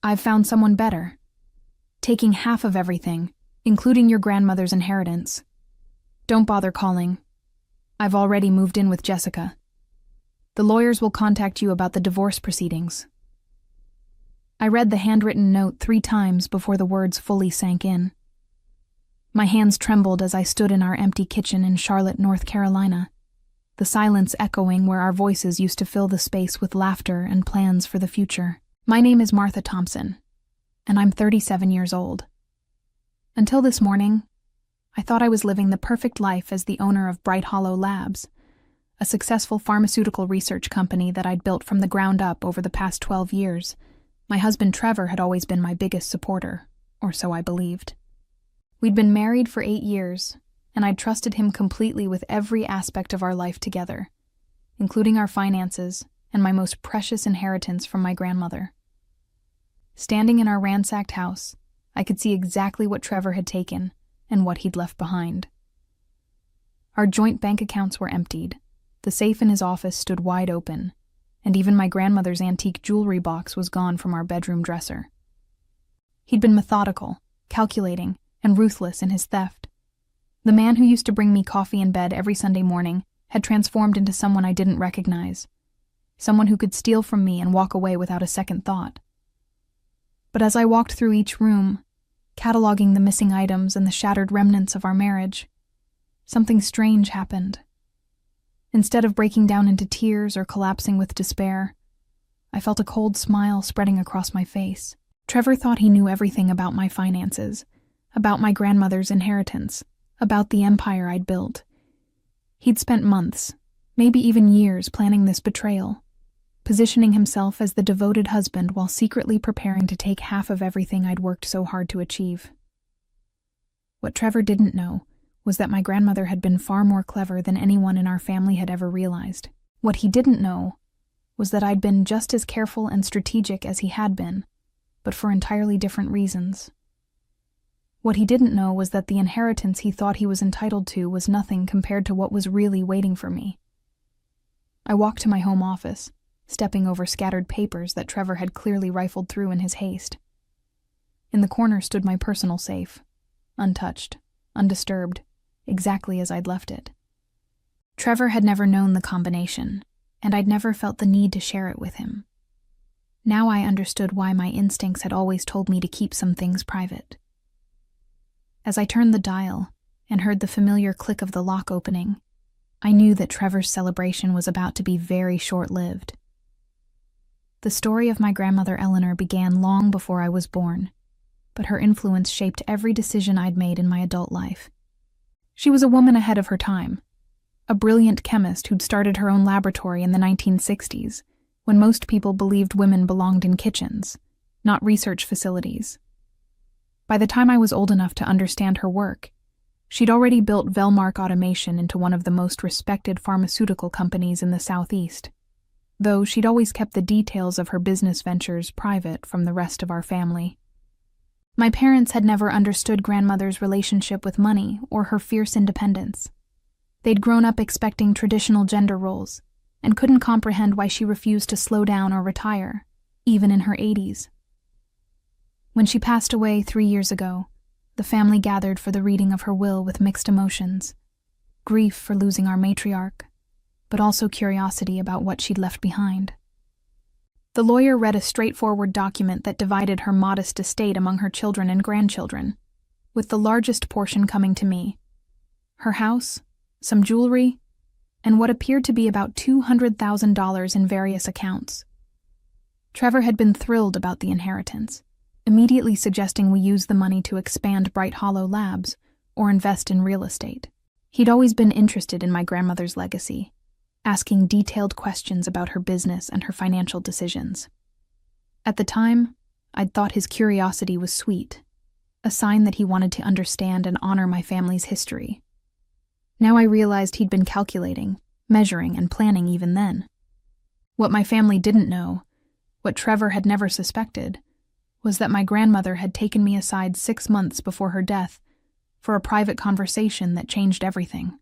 I've found someone better. Taking half of everything, including your grandmother's inheritance. Don't bother calling. I've already moved in with Jessica. The lawyers will contact you about the divorce proceedings." I read the handwritten note 3 times before the words fully sank in. My hands trembled as I stood in our empty kitchen in Charlotte, North Carolina, the silence echoing where our voices used to fill the space with laughter and plans for the future. My name is Martha Thompson, and I'm 37 years old. Until this morning, I thought I was living the perfect life as the owner of Bright Hollow Labs, a successful pharmaceutical research company that I'd built from the ground up over the past 12 years. My husband Trevor had always been my biggest supporter, or so I believed. We'd been married for 8 years, and I'd trusted him completely with every aspect of our life together, including our finances and my most precious inheritance from my grandmother. Standing in our ransacked house, I could see exactly what Trevor had taken and what he'd left behind. Our joint bank accounts were emptied, the safe in his office stood wide open, and even my grandmother's antique jewelry box was gone from our bedroom dresser. He'd been methodical, calculating, and ruthless in his theft. The man who used to bring me coffee in bed every Sunday morning had transformed into someone I didn't recognize, someone who could steal from me and walk away without a second thought. But as I walked through each room, cataloging the missing items and the shattered remnants of our marriage, something strange happened. Instead of breaking down into tears or collapsing with despair, I felt a cold smile spreading across my face. Trevor thought he knew everything about my finances, about my grandmother's inheritance, about the empire I'd built. He'd spent months, maybe even years, planning this betrayal, positioning himself as the devoted husband while secretly preparing to take half of everything I'd worked so hard to achieve. What Trevor didn't know was that my grandmother had been far more clever than anyone in our family had ever realized. What he didn't know was that I'd been just as careful and strategic as he had been, but for entirely different reasons. What he didn't know was that the inheritance he thought he was entitled to was nothing compared to what was really waiting for me. I walked to my home office, stepping over scattered papers that Trevor had clearly rifled through in his haste. In the corner stood my personal safe, untouched, undisturbed, exactly as I'd left it. Trevor had never known the combination, and I'd never felt the need to share it with him. Now I understood why my instincts had always told me to keep some things private. As I turned the dial and heard the familiar click of the lock opening, I knew that Trevor's celebration was about to be very short-lived. The story of my grandmother Eleanor began long before I was born, but her influence shaped every decision I'd made in my adult life. She was a woman ahead of her time, a brilliant chemist who'd started her own laboratory in the 1960s, when most people believed women belonged in kitchens, not research facilities. By the time I was old enough to understand her work, she'd already built Velmark Automation into one of the most respected pharmaceutical companies in the Southeast, though she'd always kept the details of her business ventures private from the rest of our family. My parents had never understood grandmother's relationship with money or her fierce independence. They'd grown up expecting traditional gender roles and couldn't comprehend why she refused to slow down or retire, even in her 80s. When she passed away 3 years ago, the family gathered for the reading of her will with mixed emotions, grief for losing our matriarch, but also curiosity about what she'd left behind. The lawyer read a straightforward document that divided her modest estate among her children and grandchildren, with the largest portion coming to me: her house, some jewelry, and what appeared to be about $200,000 in various accounts. Trevor had been thrilled about the inheritance, immediately suggesting we use the money to expand Bright Hollow Labs or invest in real estate. He'd always been interested in my grandmother's legacy, asking detailed questions about her business and her financial decisions. At the time, I'd thought his curiosity was sweet, a sign that he wanted to understand and honor my family's history. Now I realized he'd been calculating, measuring, and planning even then. What my family didn't know, what Trevor had never suspected, was that my grandmother had taken me aside 6 months before her death for a private conversation that changed everything.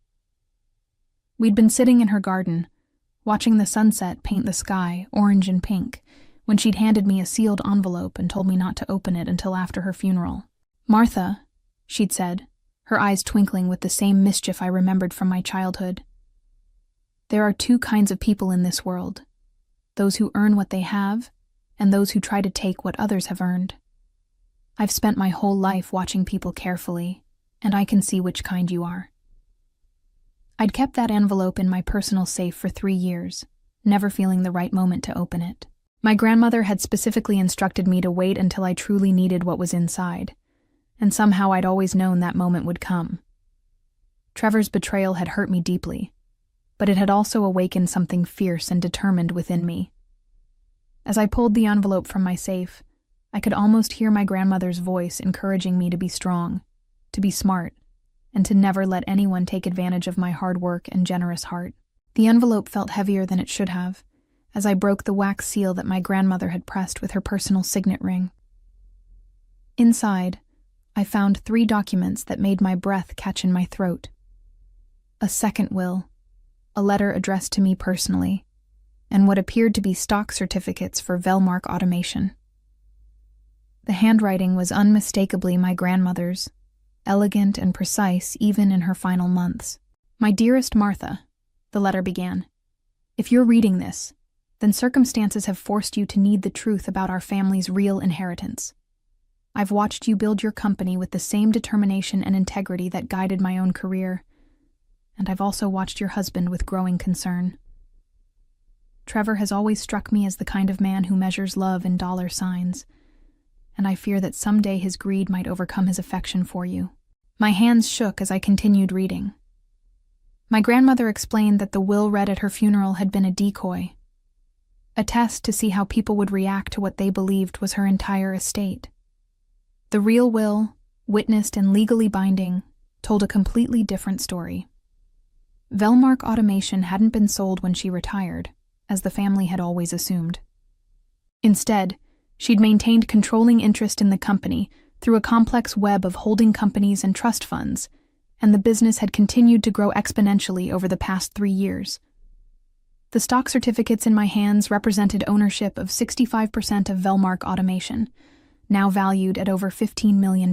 We'd been sitting in her garden, watching the sunset paint the sky orange and pink, when she'd handed me a sealed envelope and told me not to open it until after her funeral. "Martha," she'd said, her eyes twinkling with the same mischief I remembered from my childhood. "There are two kinds of people in this world, those who earn what they have and those who try to take what others have earned. I've spent my whole life watching people carefully, and I can see which kind you are." I'd kept that envelope in my personal safe for 3 years, never feeling the right moment to open it. My grandmother had specifically instructed me to wait until I truly needed what was inside, and somehow I'd always known that moment would come. Trevor's betrayal had hurt me deeply, but it had also awakened something fierce and determined within me. As I pulled the envelope from my safe, I could almost hear my grandmother's voice encouraging me to be strong, to be smart, and to never let anyone take advantage of my hard work and generous heart. The envelope felt heavier than it should have, as I broke the wax seal that my grandmother had pressed with her personal signet ring. Inside, I found 3 documents that made my breath catch in my throat. A second will, a letter addressed to me personally, and what appeared to be stock certificates for Velmark Automation. The handwriting was unmistakably my grandmother's, elegant and precise even in her final months. "My dearest Martha," the letter began, "if you're reading this, then circumstances have forced you to need the truth about our family's real inheritance. I've watched you build your company with the same determination and integrity that guided my own career, and I've also watched your husband with growing concern. Trevor has always struck me as the kind of man who measures love in dollar signs, and I fear that someday his greed might overcome his affection for you." My hands shook as I continued reading. My grandmother explained that the will read at her funeral had been a decoy, a test to see how people would react to what they believed was her entire estate. The real will, witnessed and legally binding, told a completely different story. Velmark Automation hadn't been sold when she retired, as the family had always assumed. Instead, she'd maintained controlling interest in the company through a complex web of holding companies and trust funds, and the business had continued to grow exponentially over the past 3 years. The stock certificates in my hands represented ownership of 65% of Velmark Automation, now valued at over $15 million.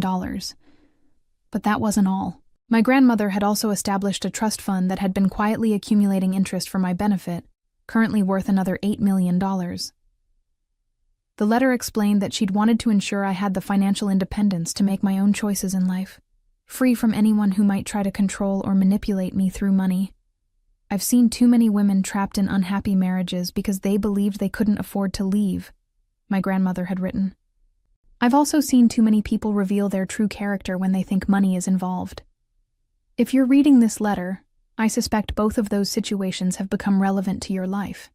But that wasn't all. My grandmother had also established a trust fund that had been quietly accumulating interest for my benefit, currently worth another $8 million. The letter explained that she'd wanted to ensure I had the financial independence to make my own choices in life, free from anyone who might try to control or manipulate me through money. "I've seen too many women trapped in unhappy marriages because they believed they couldn't afford to leave," my grandmother had written. "I've also seen too many people reveal their true character when they think money is involved. If you're reading this letter, I suspect both of those situations have become relevant to your life.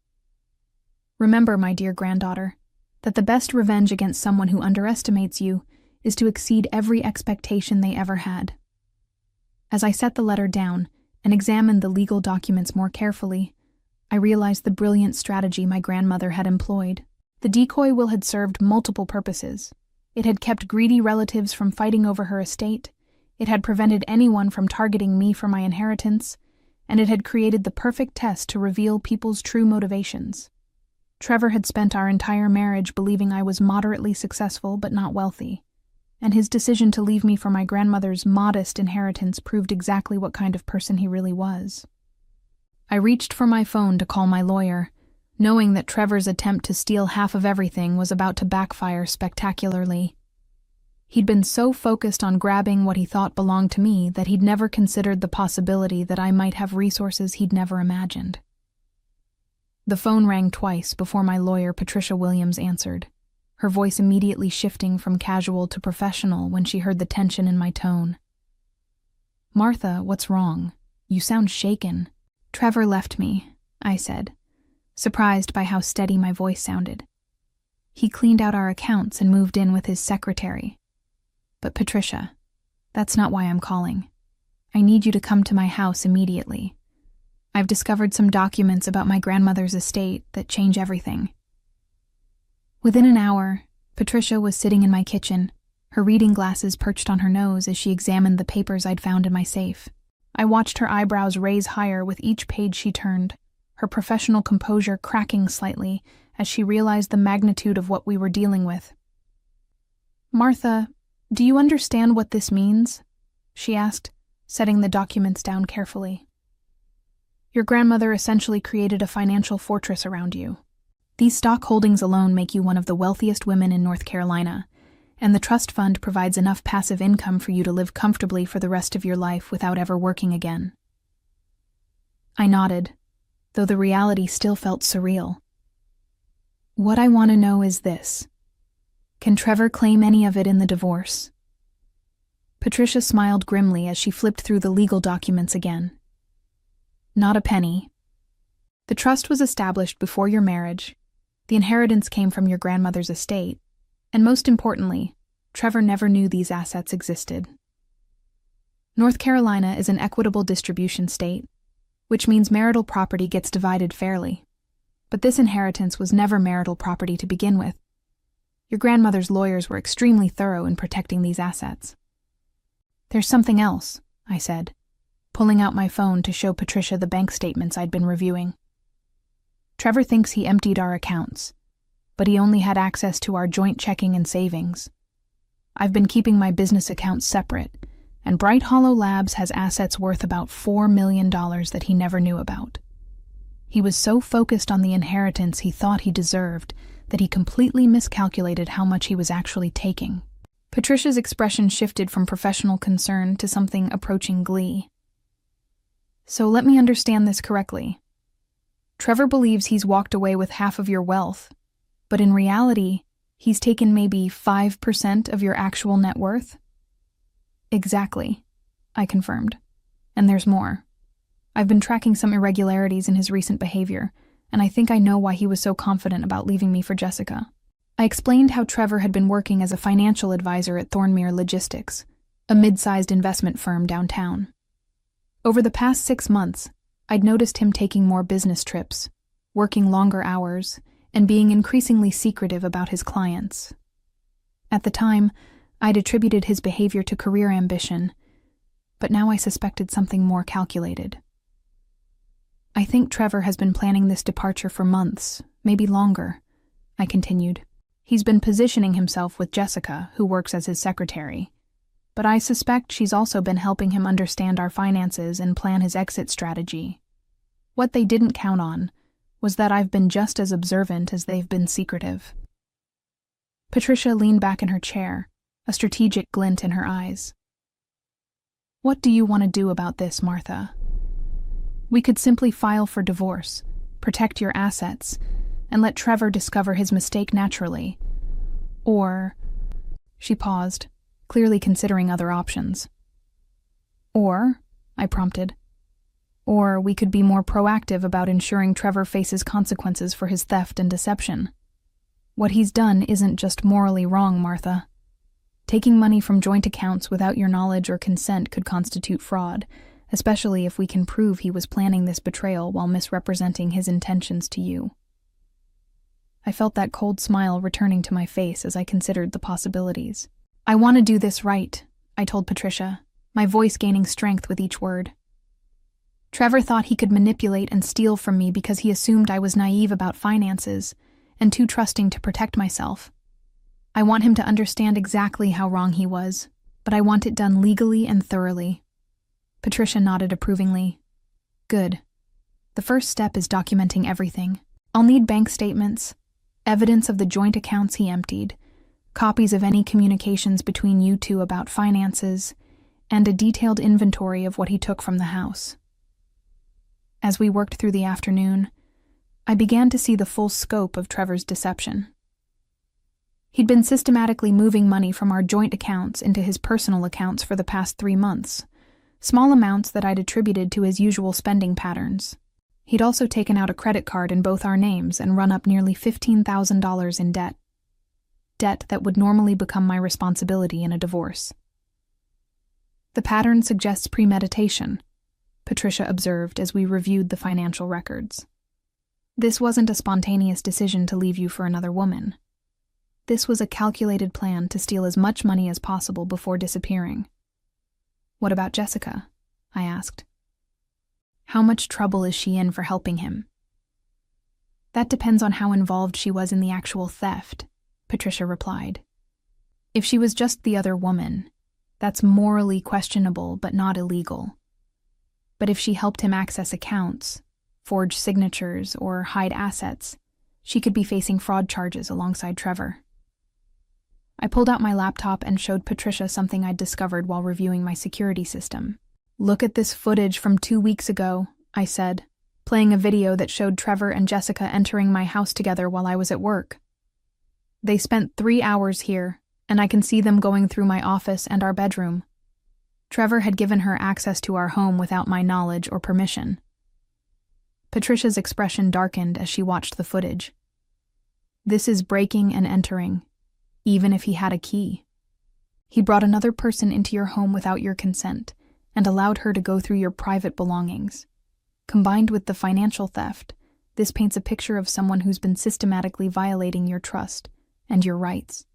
Remember, my dear granddaughter, that the best revenge against someone who underestimates you is to exceed every expectation they ever had." As I set the letter down and examined the legal documents more carefully, I realized the brilliant strategy my grandmother had employed. The decoy will had served multiple purposes. It had kept greedy relatives from fighting over her estate, it had prevented anyone from targeting me for my inheritance, and it had created the perfect test to reveal people's true motivations. Trevor had spent our entire marriage believing I was moderately successful but not wealthy, and his decision to leave me for my grandmother's modest inheritance proved exactly what kind of person he really was. I reached for my phone to call my lawyer, knowing that Trevor's attempt to steal half of everything was about to backfire spectacularly. He'd been so focused on grabbing what he thought belonged to me that he'd never considered the possibility that I might have resources he'd never imagined. The phone rang twice before my lawyer, Patricia Williams, answered, her voice immediately shifting from casual to professional when she heard the tension in my tone. "Martha, what's wrong? You sound shaken." "Trevor left me," I said, surprised by how steady my voice sounded. "He cleaned out our accounts and moved in with his secretary. But Patricia, that's not why I'm calling. I need you to come to my house immediately. I've discovered some documents about my grandmother's estate that change everything." Within an hour, Patricia was sitting in my kitchen, her reading glasses perched on her nose as she examined the papers I'd found in my safe. I watched her eyebrows raise higher with each page she turned, her professional composure cracking slightly as she realized the magnitude of what we were dealing with. "Martha, do you understand what this means?" she asked, setting the documents down carefully. "Your grandmother essentially created a financial fortress around you. These stock holdings alone make you one of the wealthiest women in North Carolina, and the trust fund provides enough passive income for you to live comfortably for the rest of your life without ever working again." I nodded, though the reality still felt surreal. "What I want to know is this. Can Trevor claim any of it in the divorce?" Patricia smiled grimly as she flipped through the legal documents again. "Not a penny. The trust was established before your marriage, the inheritance came from your grandmother's estate, and most importantly, Trevor never knew these assets existed. North Carolina is an equitable distribution state, which means marital property gets divided fairly. But this inheritance was never marital property to begin with. Your grandmother's lawyers were extremely thorough in protecting these assets." "There's something else," I said, pulling out my phone to show Patricia the bank statements I'd been reviewing. "Trevor thinks he emptied our accounts, but he only had access to our joint checking and savings. I've been keeping my business accounts separate, and Bright Hollow Labs has assets worth about $4 million that he never knew about. He was so focused on the inheritance he thought he deserved that he completely miscalculated how much he was actually taking." Patricia's expression shifted from professional concern to something approaching glee. "So let me understand this correctly. Trevor believes he's walked away with half of your wealth, but in reality, he's taken maybe 5% of your actual net worth?" "Exactly," I confirmed. "And there's more. I've been tracking some irregularities in his recent behavior, and I think I know why he was so confident about leaving me for Jessica." I explained how Trevor had been working as a financial advisor at Thornmere Logistics, a mid-sized investment firm downtown. Over the past 6 months, I'd noticed him taking more business trips, working longer hours, and being increasingly secretive about his clients. At the time, I'd attributed his behavior to career ambition, but now I suspected something more calculated. "I think Trevor has been planning this departure for months, maybe longer," I continued. "He's been positioning himself with Jessica, who works as his secretary, but I suspect she's also been helping him understand our finances and plan his exit strategy. What they didn't count on was that I've been just as observant as they've been secretive." Patricia leaned back in her chair, a strategic glint in her eyes. "What do you want to do about this, Martha? We could simply file for divorce, protect your assets, and let Trevor discover his mistake naturally. Or," she paused, clearly considering other options. "Or," I prompted, "or we could be more proactive about ensuring Trevor faces consequences for his theft and deception. What he's done isn't just morally wrong, Martha. Taking money from joint accounts without your knowledge or consent could constitute fraud, especially if we can prove he was planning this betrayal while misrepresenting his intentions to you." I felt that cold smile returning to my face as I considered the possibilities. "I want to do this right," I told Patricia, my voice gaining strength with each word. "Trevor thought he could manipulate and steal from me because he assumed I was naive about finances and too trusting to protect myself. I want him to understand exactly how wrong he was, but I want it done legally and thoroughly." Patricia nodded approvingly. "Good. The first step is documenting everything. I'll need bank statements, evidence of the joint accounts he emptied, copies of any communications between you two about finances, and a detailed inventory of what he took from the house." As we worked through the afternoon, I began to see the full scope of Trevor's deception. He'd been systematically moving money from our joint accounts into his personal accounts for the past 3 months, small amounts that I'd attributed to his usual spending patterns. He'd also taken out a credit card in both our names and run up nearly $15,000 in debt. Debt that would normally become my responsibility in a divorce. "The pattern suggests premeditation," Patricia observed as we reviewed the financial records. "This wasn't a spontaneous decision to leave you for another woman. This was a calculated plan to steal as much money as possible before disappearing." "What about Jessica?" I asked. "How much trouble is she in for helping him?" That depends on how involved she was in the actual theft, Patricia replied. If she was just the other woman, that's morally questionable but not illegal. But if she helped him access accounts, forge signatures, or hide assets, she could be facing fraud charges alongside Trevor. I pulled out my laptop and showed Patricia something I'd discovered while reviewing my security system. "Look at this footage from 2 weeks ago," I said, playing a video that showed Trevor and Jessica entering my house together while I was at work. "They spent 3 hours here, and I can see them going through my office and our bedroom. Trevor had given her access to our home without my knowledge or permission." Patricia's expression darkened as she watched the footage. "This is breaking and entering, even if he had a key. He brought another person into your home without your consent and allowed her to go through your private belongings. Combined with the financial theft, this paints a picture of someone who's been systematically violating your trust and your rights."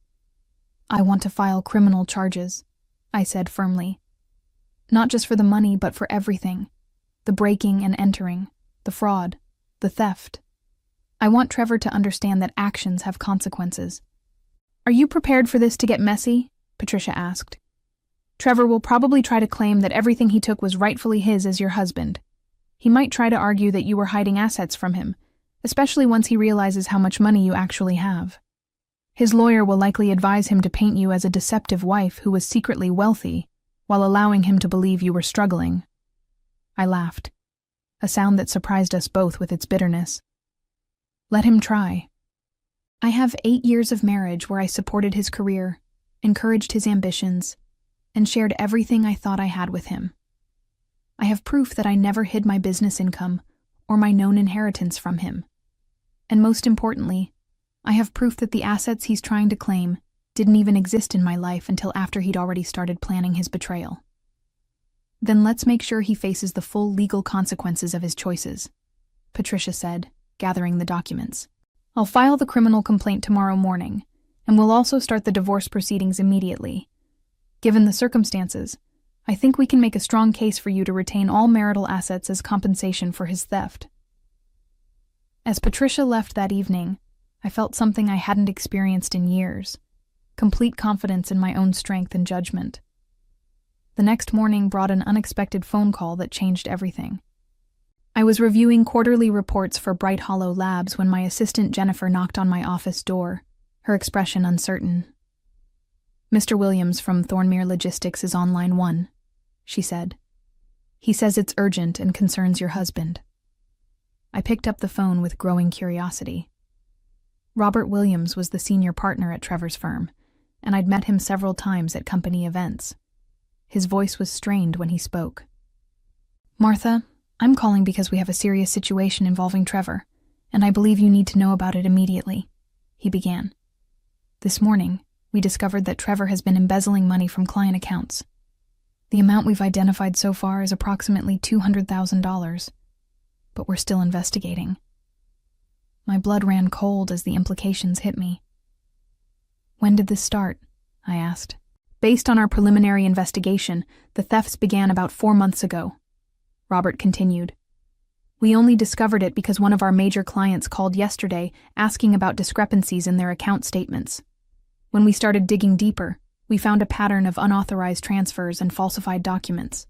"I want to file criminal charges," I said firmly. "Not just for the money, but for everything. The breaking and entering, the fraud, the theft. I want Trevor to understand that actions have consequences." "Are you prepared for this to get messy?" Patricia asked. "Trevor will probably try to claim that everything he took was rightfully his as your husband. He might try to argue that you were hiding assets from him, especially once he realizes how much money you actually have. His lawyer will likely advise him to paint you as a deceptive wife who was secretly wealthy, while allowing him to believe you were struggling." I laughed, a sound that surprised us both with its bitterness. "Let him try. I have 8 years of marriage where I supported his career, encouraged his ambitions, and shared everything I thought I had with him. I have proof that I never hid my business income or my known inheritance from him. And most importantly, I have proof that the assets he's trying to claim didn't even exist in my life until after he'd already started planning his betrayal. Then let's make sure he faces the full legal consequences of his choices," Patricia said, gathering the documents. "I'll file the criminal complaint tomorrow morning, and we'll also start the divorce proceedings immediately. Given the circumstances, I think we can make a strong case for you to retain all marital assets as compensation for his theft." As Patricia left that evening, I felt something I hadn't experienced in years: complete confidence in my own strength and judgment. The next morning brought an unexpected phone call that changed everything. I was reviewing quarterly reports for Bright Hollow Labs when my assistant Jennifer knocked on my office door, her expression uncertain. "Mr. Williams from Thornmere Logistics is on line 1, she said. "He says it's urgent and concerns your husband." I picked up the phone with growing curiosity. Robert Williams was the senior partner at Trevor's firm, and I'd met him several times at company events. His voice was strained when he spoke. "Martha, I'm calling because we have a serious situation involving Trevor, and I believe you need to know about it immediately," he began. "This morning, we discovered that Trevor has been embezzling money from client accounts. The amount we've identified so far is approximately $200,000, but we're still investigating." My blood ran cold as the implications hit me. "When did this start?" I asked. "Based on our preliminary investigation, the thefts began about 4 months ago," Robert continued. "We only discovered it because one of our major clients called yesterday asking about discrepancies in their account statements. When we started digging deeper, we found a pattern of unauthorized transfers and falsified documents.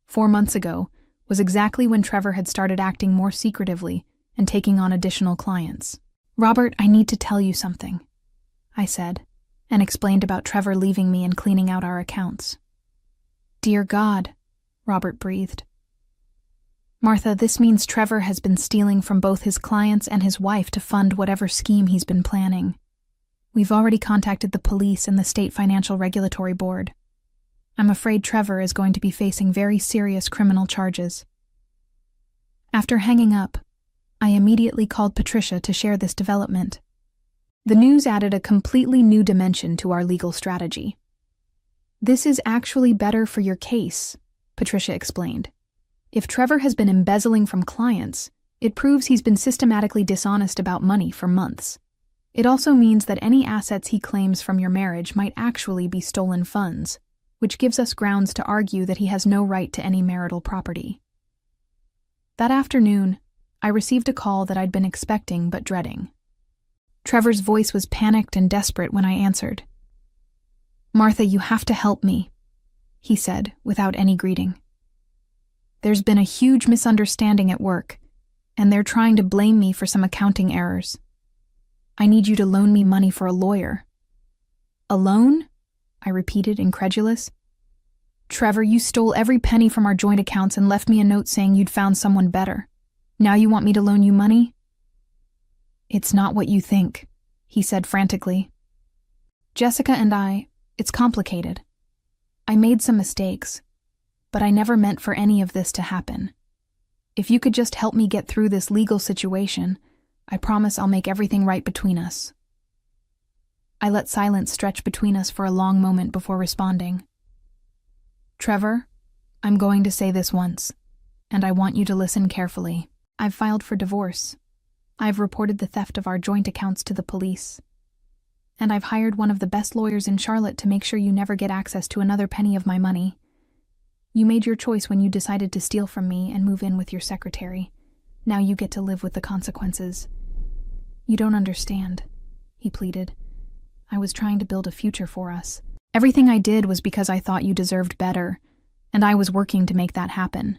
4 months ago was exactly when Trevor had started acting more secretively and taking on additional clients." "Robert, I need to tell you something," I said, and explained about Trevor leaving me and cleaning out our accounts. "Dear God," Robert breathed. "Martha, this means Trevor has been stealing from both his clients and his wife to fund whatever scheme he's been planning. We've already contacted the police and the State Financial Regulatory Board. I'm afraid Trevor is going to be facing very serious criminal charges." After hanging up, I immediately called Patricia to share this development. The news added a completely new dimension to our legal strategy. "This is actually better for your case," Patricia explained. "If Trevor has been embezzling from clients, it proves he's been systematically dishonest about money for months. It also means that any assets he claims from your marriage might actually be stolen funds, which gives us grounds to argue that he has no right to any marital property." That afternoon, I received a call that I'd been expecting but dreading. Trevor's voice was panicked and desperate when I answered. "Martha, you have to help me," he said, without any greeting. "There's been a huge misunderstanding at work, and they're trying to blame me for some accounting errors. I need you to loan me money for a lawyer." "A loan?" I repeated, incredulous. "Trevor, you stole every penny from our joint accounts and left me a note saying you'd found someone better. Now you want me to loan you money?" "It's not what you think," he said frantically. "Jessica and it's complicated. I made some mistakes, but I never meant for any of this to happen. If you could just help me get through this legal situation, I promise I'll make everything right between us." I let silence stretch between us for a long moment before responding. "Trevor, I'm going to say this once, and I want you to listen carefully. I've filed for divorce. I've reported the theft of our joint accounts to the police. And I've hired one of the best lawyers in Charlotte to make sure you never get access to another penny of my money. You made your choice when you decided to steal from me and move in with your secretary. Now you get to live with the consequences." "You don't understand," he pleaded. "I was trying to build a future for us. Everything I did was because I thought you deserved better, and I was working to make that happen."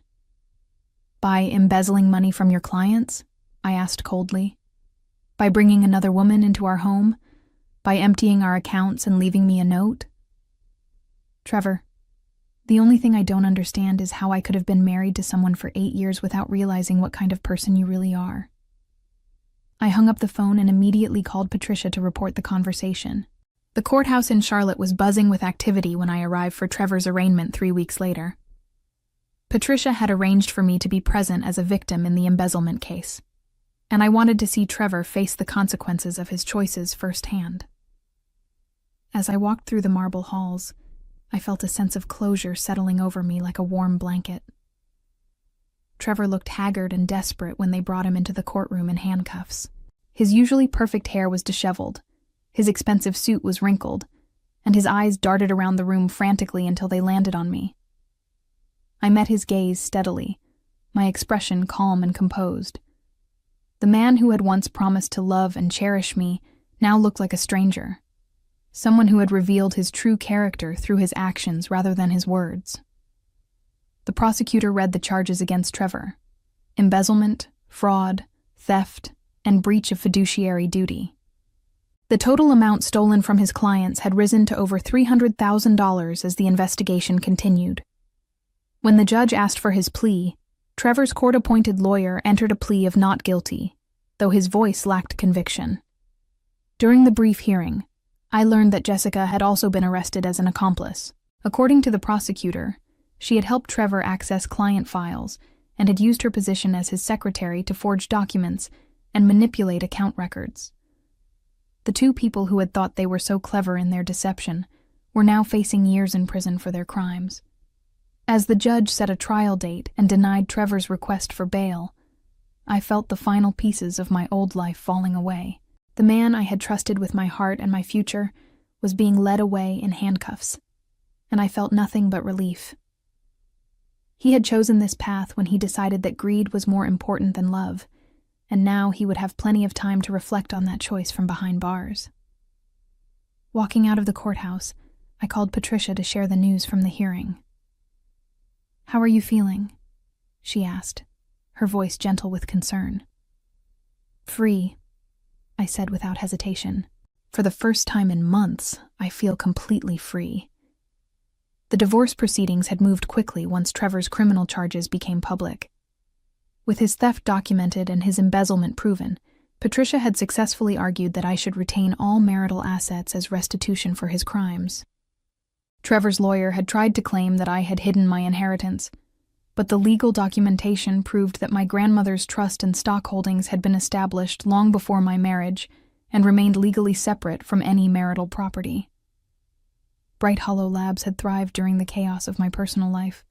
"By embezzling money from your clients?" I asked coldly. "By bringing another woman into our home? By emptying our accounts and leaving me a note?" "Trevor, the only thing I don't understand is how I could have been married to someone for 8 years without realizing what kind of person you really are." I hung up the phone and immediately called Patricia to report the conversation. The courthouse in Charlotte was buzzing with activity when I arrived for Trevor's arraignment 3 weeks later. Patricia had arranged for me to be present as a victim in the embezzlement case, and I wanted to see Trevor face the consequences of his choices firsthand. As I walked through the marble halls, I felt a sense of closure settling over me like a warm blanket. Trevor looked haggard and desperate when they brought him into the courtroom in handcuffs. His usually perfect hair was disheveled, his expensive suit was wrinkled, and his eyes darted around the room frantically until they landed on me. I met his gaze steadily, my expression calm and composed. The man who had once promised to love and cherish me now looked like a stranger, someone who had revealed his true character through his actions rather than his words. The prosecutor read the charges against Trevor: embezzlement, fraud, theft, and breach of fiduciary duty. The total amount stolen from his clients had risen to over $300,000 as the investigation continued. When the judge asked for his plea, Trevor's court-appointed lawyer entered a plea of not guilty, though his voice lacked conviction. During the brief hearing, I learned that Jessica had also been arrested as an accomplice. According to the prosecutor, she had helped Trevor access client files and had used her position as his secretary to forge documents and manipulate account records. The two people who had thought they were so clever in their deception were now facing years in prison for their crimes. As the judge set a trial date and denied Trevor's request for bail, I felt the final pieces of my old life falling away. The man I had trusted with my heart and my future was being led away in handcuffs, and I felt nothing but relief. He had chosen this path when he decided that greed was more important than love, and now he would have plenty of time to reflect on that choice from behind bars. Walking out of the courthouse, I called Patricia to share the news from the hearing. "How are you feeling?" she asked, her voice gentle with concern. "Free," I said without hesitation. "For the first time in months, I feel completely free." The divorce proceedings had moved quickly once Trevor's criminal charges became public. With his theft documented and his embezzlement proven, Patricia had successfully argued that I should retain all marital assets as restitution for his crimes. Trevor's lawyer had tried to claim that I had hidden my inheritance, but the legal documentation proved that my grandmother's trust and stock holdings had been established long before my marriage and remained legally separate from any marital property. Bright Hollow Labs had thrived during the chaos of my personal life,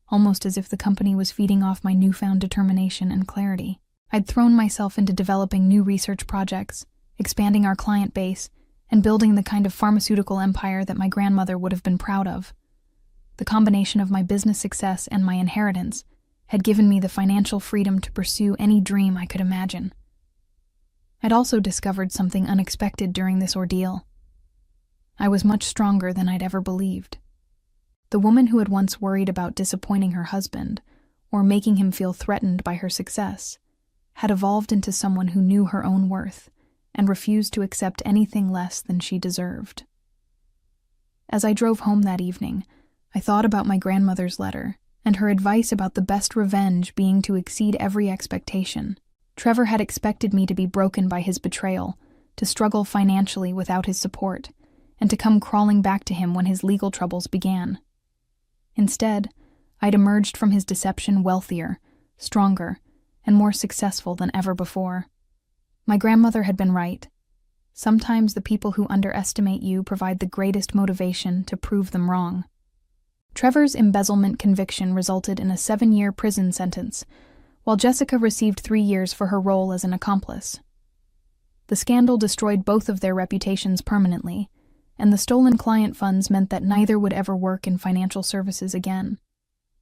almost as if the company was feeding off my newfound determination and clarity. I'd thrown myself into developing new research projects, expanding our client base, and building the kind of pharmaceutical empire that my grandmother would have been proud of. The combination of my business success and my inheritance had given me the financial freedom to pursue any dream I could imagine. I'd also discovered something unexpected during this ordeal. I was much stronger than I'd ever believed. The woman who had once worried about disappointing her husband or making him feel threatened by her success had evolved into someone who knew her own worth and refused to accept anything less than she deserved. As I drove home that evening, I thought about my grandmother's letter and her advice about the best revenge being to exceed every expectation. Trevor had expected me to be broken by his betrayal, to struggle financially without his support, and to come crawling back to him when his legal troubles began. Instead, I'd emerged from his deception wealthier, stronger, and more successful than ever before. My grandmother had been right. Sometimes the people who underestimate you provide the greatest motivation to prove them wrong. Trevor's embezzlement conviction resulted in a 7-year prison sentence, while Jessica received 3 years for her role as an accomplice. The scandal destroyed both of their reputations permanently, and the stolen client funds meant that neither would ever work in financial services again.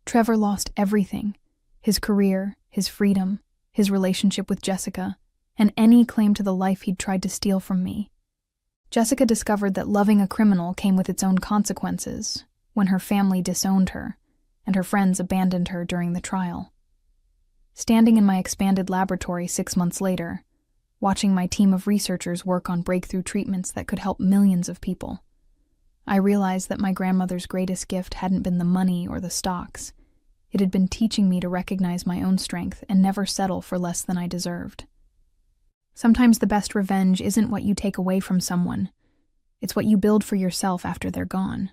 Trevor lost everything: his career, his freedom, his relationship with Jessica, and any claim to the life he'd tried to steal from me. Jessica discovered that loving a criminal came with its own consequences when her family disowned her and her friends abandoned her during the trial. Standing in my expanded laboratory 6 months later, watching my team of researchers work on breakthrough treatments that could help millions of people, I realized that my grandmother's greatest gift hadn't been the money or the stocks. It had been teaching me to recognize my own strength and never settle for less than I deserved. Sometimes the best revenge isn't what you take away from someone. It's what you build for yourself after they're gone.